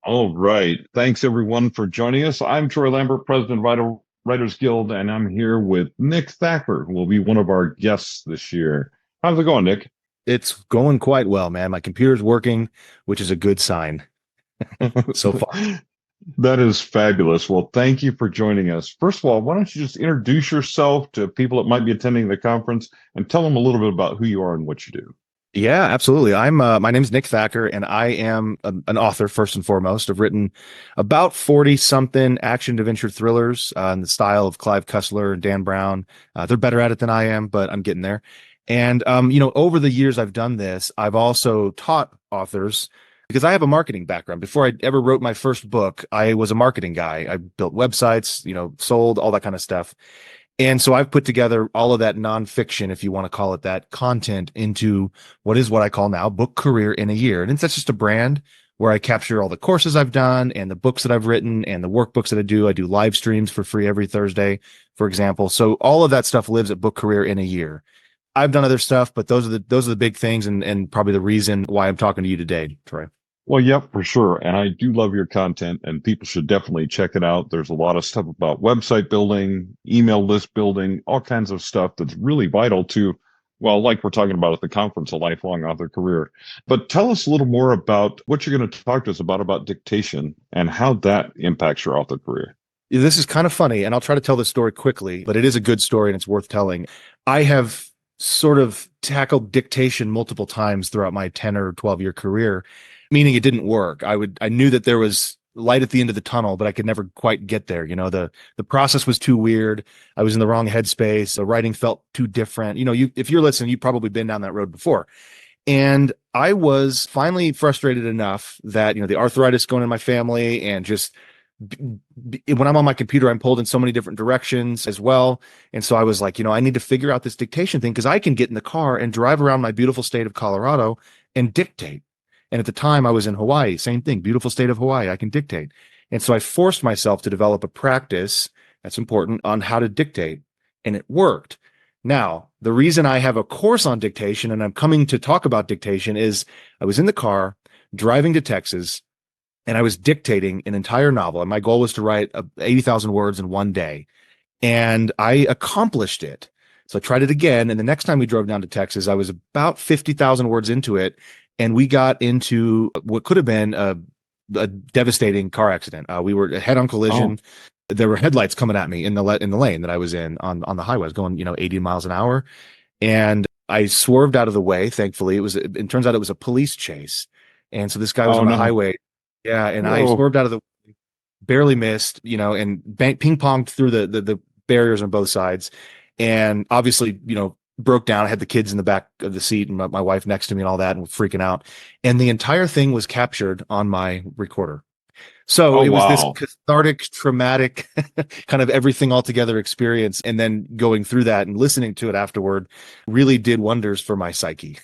All right. Thanks everyone for joining us. I'm Troy Lambert, President of Idaho Writers Guild, and I'm here with Nick Thacker, who will be one of our guests this year. How's it going, Nick? It's going quite well, man. My computer's working, which is a good sign so far. That is fabulous. Well, thank you for joining us. First of all, why don't you just introduce yourself to people that might be attending the conference and tell them a little bit about who you are and what you do. Yeah, absolutely. My name's Nick Thacker, and I am an author first and foremost. I've written about 40 something action adventure thrillers in the style of Clive Cussler and Dan Brown. They're better at it than I am, but I'm getting there. And over the years I've done this, I've also taught authors because I have a marketing background. Before I ever wrote my first book, I was a marketing guy. I built websites, sold all that kind of stuff. And so I've put together all of that nonfiction, if you want to call it that, content into what I call now Book Career in a Year. And that's just a brand where I capture all the courses I've done and the books that I've written and the workbooks that I do. I do live streams for free every Thursday, for example. So all of that stuff lives at Book Career in a Year. I've done other stuff, but those are the big things and probably the reason why I'm talking to you today, Troy. Well, yep, for sure. And I do love your content, and people should definitely check it out. There's a lot of stuff about website building, email list building, all kinds of stuff that's really vital to, well, like we're talking about at the conference, a lifelong author career. But tell us a little more about what you're going to talk to us about dictation and how that impacts your author career. This is kind of funny, and I'll try to tell this story quickly, but it is a good story and it's worth telling. I have sort of tackled dictation multiple times throughout my 10 or 12-year career, meaning it didn't work. I knew that there was light at the end of the tunnel, but I could never quite get there. The process was too weird. I was in the wrong headspace. The writing felt too different. If you're listening, you've probably been down that road before. And I was finally frustrated enough that, the arthritis going in my family and just when I'm on my computer, I'm pulled in so many different directions as well. And so I was like, I need to figure out this dictation thing because I can get in the car and drive around my beautiful state of Colorado and dictate. And at the time I was in Hawaii, same thing, beautiful state of Hawaii, I can dictate. And so I forced myself to develop a practice that's important on how to dictate. And it worked. Now, the reason I have a course on dictation and I'm coming to talk about dictation is I was in the car driving to Texas and I was dictating an entire novel. And my goal was to write 80,000 words in one day. And I accomplished it. So I tried it again. And the next time we drove down to Texas, I was about 50,000 words into it. And we got into what could have been a devastating car accident. We were a head-on collision. Oh. There were headlights coming at me in the lane that I was in on the highway. I was going, 80 miles an hour. And I swerved out of the way. Thankfully, it turns out it was a police chase. And so this guy was on the highway. Yeah, and I swerved out of the way, barely missed, and ping-ponged through the barriers on both sides. And obviously, broke down. I had the kids in the back of the seat and my wife next to me and all that and freaking out. And the entire thing was captured on my recorder. So it was this cathartic, traumatic, kind of everything all together experience. And then going through that and listening to it afterward really did wonders for my psyche.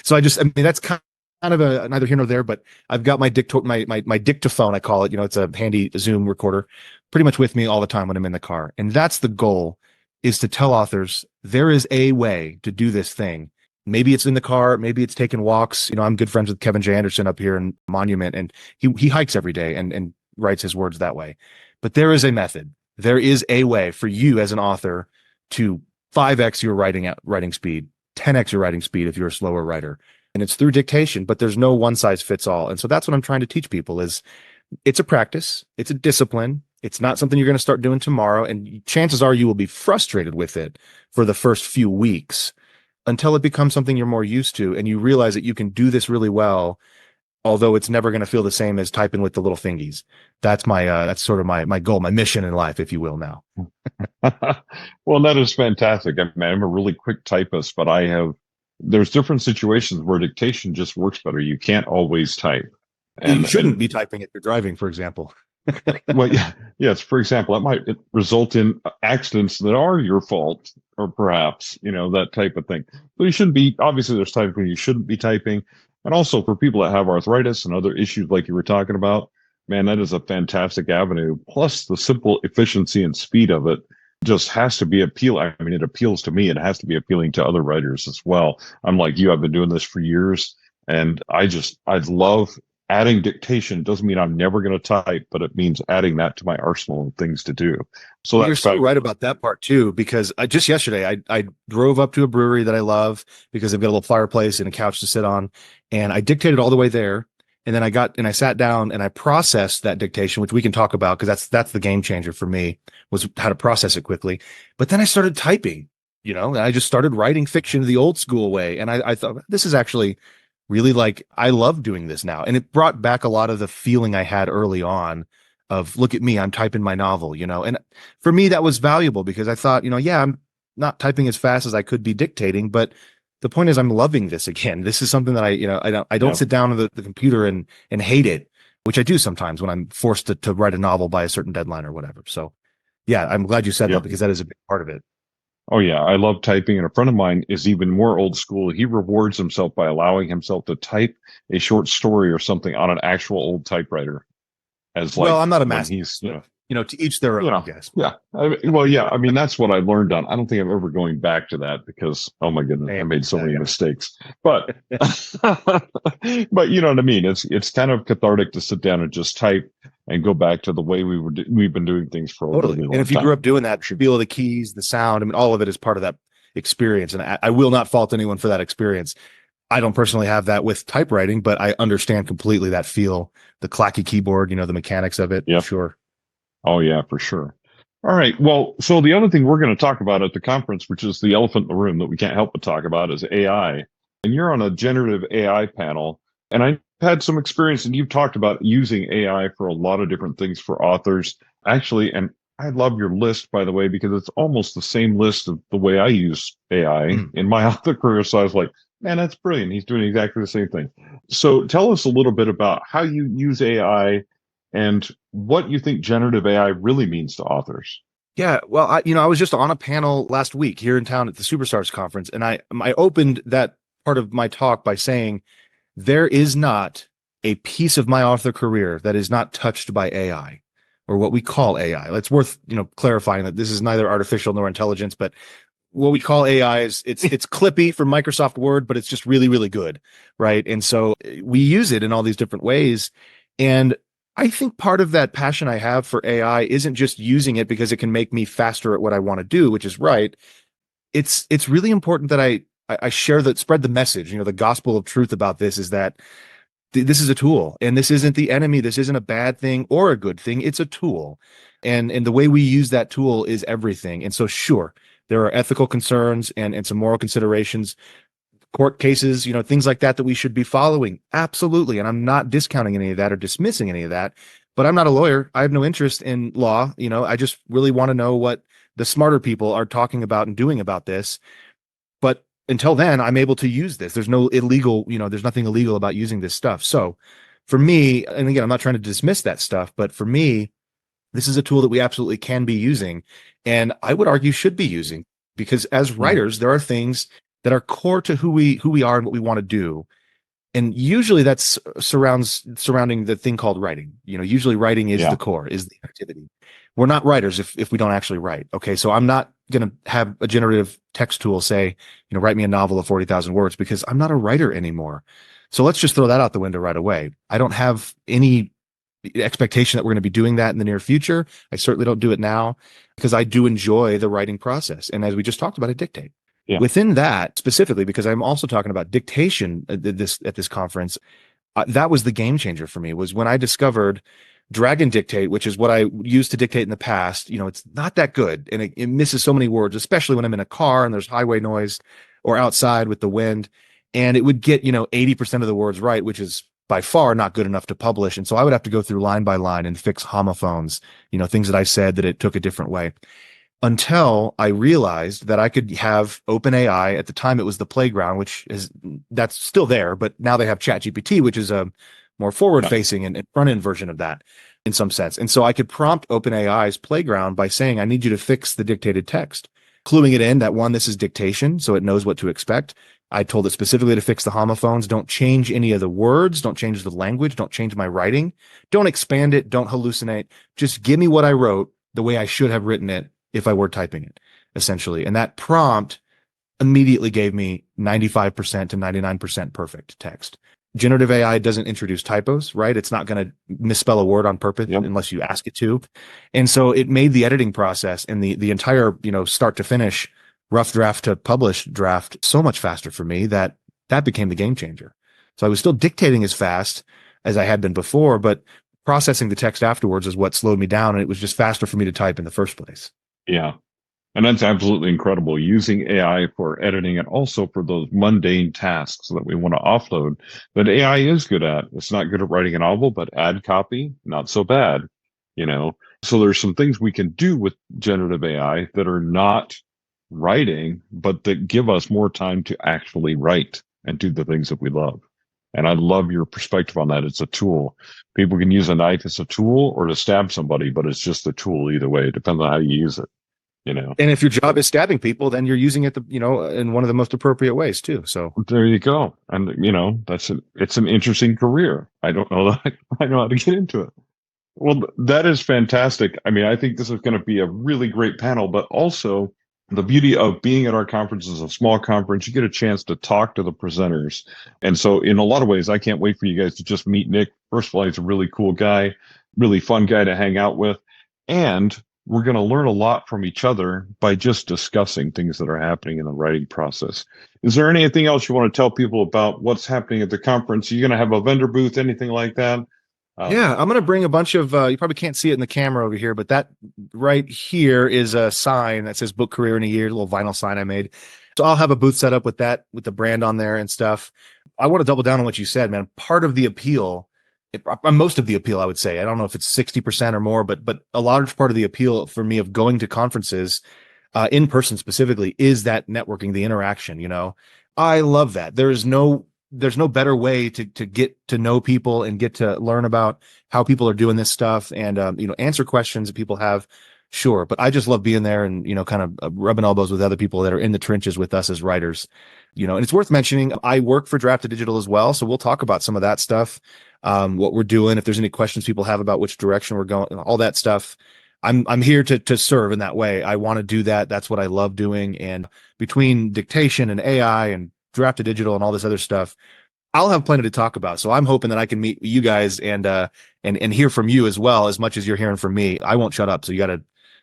So that's kind of a neither here nor there, but I've got my dictaphone, I call it, it's a handy Zoom recorder pretty much with me all the time when I'm in the car. And that's the goal, is to tell authors there is a way to do this thing. Maybe it's in the car, maybe it's taking walks. I'm good friends with Kevin J. Anderson up here in Monument, and he hikes every day and writes his words that way. But there is a method. There is a way for you as an author to 5x your writing speed, 10x your writing speed if you're a slower writer. And it's through dictation, but there's no one size fits all. And so that's what I'm trying to teach people is it's a practice, it's a discipline. It's not something you're going to start doing tomorrow. And chances are you will be frustrated with it for the first few weeks until it becomes something you're more used to. And you realize that you can do this really well, although it's never going to feel the same as typing with the little fingies. That's that's sort of my goal, my mission in life, if you will now. Well, that is fantastic. I mean, I'm a really quick typist, but there's different situations where dictation just works better. You can't always type. And you shouldn't be typing if you're driving, for example. Well, yes. For example, that might result in accidents that are your fault, or perhaps, that type of thing. But you shouldn't be, obviously there's times when you shouldn't be typing. And also for people that have arthritis and other issues like you were talking about, man, that is a fantastic avenue. Plus the simple efficiency and speed of it just has to be appealing. I mean, it appeals to me. It has to be appealing to other writers as well. I'm like you, I've been doing this for years, and I love adding dictation doesn't mean I'm never going to type, but it means adding that to my arsenal of things to do. So Well, you're that's so right about that part too, because just yesterday I drove up to a brewery that I love because they've got a little fireplace and a couch to sit on, and I dictated all the way there, and then I sat down and I processed that dictation, which we can talk about because that's the game changer for me, was how to process it quickly. But then I started typing, and I just started writing fiction the old school way, and I thought this is actually really, like, I love doing this now, and it brought back a lot of the feeling I had early on of, look at me, I'm typing my novel, and for me that was valuable because I thought, yeah, I'm not typing as fast as I could be dictating, but the point is I'm loving this again. This is something that I don't sit down at the computer and hate it, which I do sometimes when I'm forced to write a novel by a certain deadline or whatever. So yeah, I'm glad you said that because that is a big part of it. Oh yeah, I love typing, and a friend of mine is even more old school. He rewards himself by allowing himself to type a short story or something on an actual old typewriter, as like Well, I'm not a when master, he's to each their own, I guess. yeah. I mean, that's what I learned on. I don't think I'm ever going back to that because, oh my goodness, I made so many mistakes. But, but you know what I mean? It's kind of cathartic to sit down and just type and go back to the way we've been doing things for a Totally. really long And if you time. grew up doing that, feel of the keys, the sound, I mean, all of it is part of that experience. And I will not fault anyone for that experience. I don't personally have that with typewriting, but I understand completely that feel, the clacky keyboard, the mechanics of it. Yeah. Sure. Oh yeah, for sure. All right. Well, so the other thing we're going to talk about at the conference, which is the elephant in the room that we can't help but talk about, is AI. And you're on a generative AI panel. And I've had some experience, and you've talked about using AI for a lot of different things for authors. Actually, and I love your list, by the way, because it's almost the same list of the way I use AI in my author career. So I was like, man, that's brilliant. He's doing exactly the same thing. So tell us a little bit about how you use AI and what you think generative AI really means to authors. Yeah, well, I was just on a panel last week here in town at the Superstars conference, and I opened that part of my talk by saying there is not a piece of my author career that is not touched by AI, or what we call AI. It's worth clarifying that this is neither artificial nor intelligence, but what we call AI is it's Clippy from Microsoft Word, but it's just really, really good, right? And so we use it in all these different ways, and I think part of that passion I have for AI isn't just using it because it can make me faster at what I want to do, which is right. It's really important that I share spread the message. The gospel of truth about this is that this is a tool, and this isn't the enemy. This isn't a bad thing or a good thing. It's a tool, and the way we use that tool is everything. And so, sure, there are ethical concerns and some moral considerations, court cases, things like that we should be following. Absolutely. And I'm not discounting any of that or dismissing any of that, but I'm not a lawyer. I have no interest in law. I just really want to know what the smarter people are talking about and doing about this. But until then, I'm able to use this. There's no illegal, there's nothing illegal about using this stuff. So for me, and again, I'm not trying to dismiss that stuff, but for me, this is a tool that we absolutely can be using. And I would argue should be using, because as writers, there are things that are core to who we are and what we want to do. And usually that's surrounding the thing called writing. Usually writing is the core, is the activity. We're not writers if we don't actually write. Okay. So I'm not going to have a generative text tool say, write me a novel of 40,000 words, because I'm not a writer anymore. So let's just throw that out the window right away. I don't have any expectation that we're going to be doing that in the near future. I certainly don't do it now because I do enjoy the writing process. And as we just talked about, I dictate. Yeah. Within that specifically, because I'm also talking about dictation at this conference, that was the game changer for me, was when I discovered Dragon Dictate, which is what I used to dictate in the past. It's not that good, and it misses so many words, especially when I'm in a car and there's highway noise or outside with the wind, and it would get 80% of the words right, which is by far not good enough to publish. And so I would have to go through line by line and fix homophones, things that I said that it took a different way, until I realized that I could have OpenAI. At the time, it was the Playground, that's still there, but now they have ChatGPT, which is a more forward-facing and front-end version of that in some sense. And so I could prompt OpenAI's Playground by saying, I need you to fix the dictated text, cluing it in that, one, this is dictation, so it knows what to expect. I told it specifically to fix the homophones. Don't change any of the words. Don't change the language. Don't change my writing. Don't expand it. Don't hallucinate. Just give me what I wrote the way I should have written it if I were typing it, essentially. And that prompt immediately gave me 95% to 99% perfect text. generative AI doesn't introduce typos, right? It's not going to misspell a word on purpose Yep. unless you ask it to. And so it made the editing process and the entire, start to finish, rough draft to published draft so much faster for me that became the game changer. So I was still dictating as fast as I had been before, but processing the text afterwards is what slowed me down. And it was just faster for me to type in the first place. Yeah. And that's absolutely incredible, using AI for editing and also for those mundane tasks that we want to offload that AI is good at. It's not good at writing a novel, but ad copy, not so bad, you know? So there's some things we can do with generative AI that are not writing, but that give us more time to actually write and do the things that we love. And I love your perspective on that. It's a tool. People can use a knife as a tool or to stab somebody, but it's just a tool either way. It depends on how you use it. And if your job is stabbing people, then you're using it, in one of the most appropriate ways too. So there you go. And it's an interesting career. I don't know that I know how to get into it. Well, that is fantastic. I mean, I think this is going to be a really great panel, but also the beauty of being at our conference is a small conference. You get a chance to talk to the presenters. And so in a lot of ways, I can't wait for you guys to just meet Nick. First of all, he's a really cool guy, really fun guy to hang out with. And we're going to learn a lot from each other by just discussing things that are happening in the writing process. Is there anything else you want to tell people about what's happening at the conference? Are you going to have a vendor booth, anything like that? Yeah, I'm going to bring a bunch of, you probably can't see it in the camera over here, but that right here is a sign that says book career in a year, a little vinyl sign I made. So I'll have a booth set up with that, with the brand on there and stuff. I want to double down on what you said, man. Part of the appeal, most of the appeal, I would say, I don't know if it's 60% or more, but a large part of the appeal for me of going to conferences, in person specifically, is that networking, the interaction. I love that. There's no better way to get to know people and get to learn about how people are doing this stuff and, answer questions that people have. Sure. But I just love being there and, kind of rubbing elbows with other people that are in the trenches with us as writers, and it's worth mentioning, I work for Draft to Digital as well. So we'll talk about some of that stuff, what we're doing. If there's any questions people have about which direction we're going, all that stuff, I'm here to serve in that way. I want to do that. That's what I love doing. And between dictation and AI and Draft to Digital and all this other stuff, I'll have plenty to talk about. So I'm hoping that I can meet you guys and hear from you as well, as much as you're hearing from me. I won't shut up. So you got to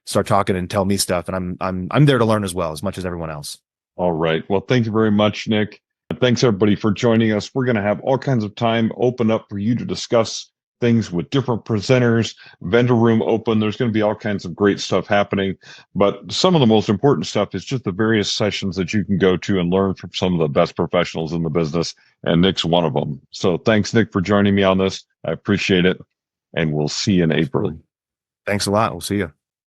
start talking and tell me stuff. And I'm there to learn as well, as much as everyone else. All right. Well, thank you very much, Nick. And thanks everybody for joining us. We're going to have all kinds of time open up for you to discuss things with different presenters, vendor room open. There's going to be all kinds of great stuff happening. But some of the most important stuff is just the various sessions that you can go to and learn from some of the best professionals in the business. And Nick's one of them. So thanks, Nick, for joining me on this. I appreciate it. And we'll see you in April. Thanks a lot. We'll see you.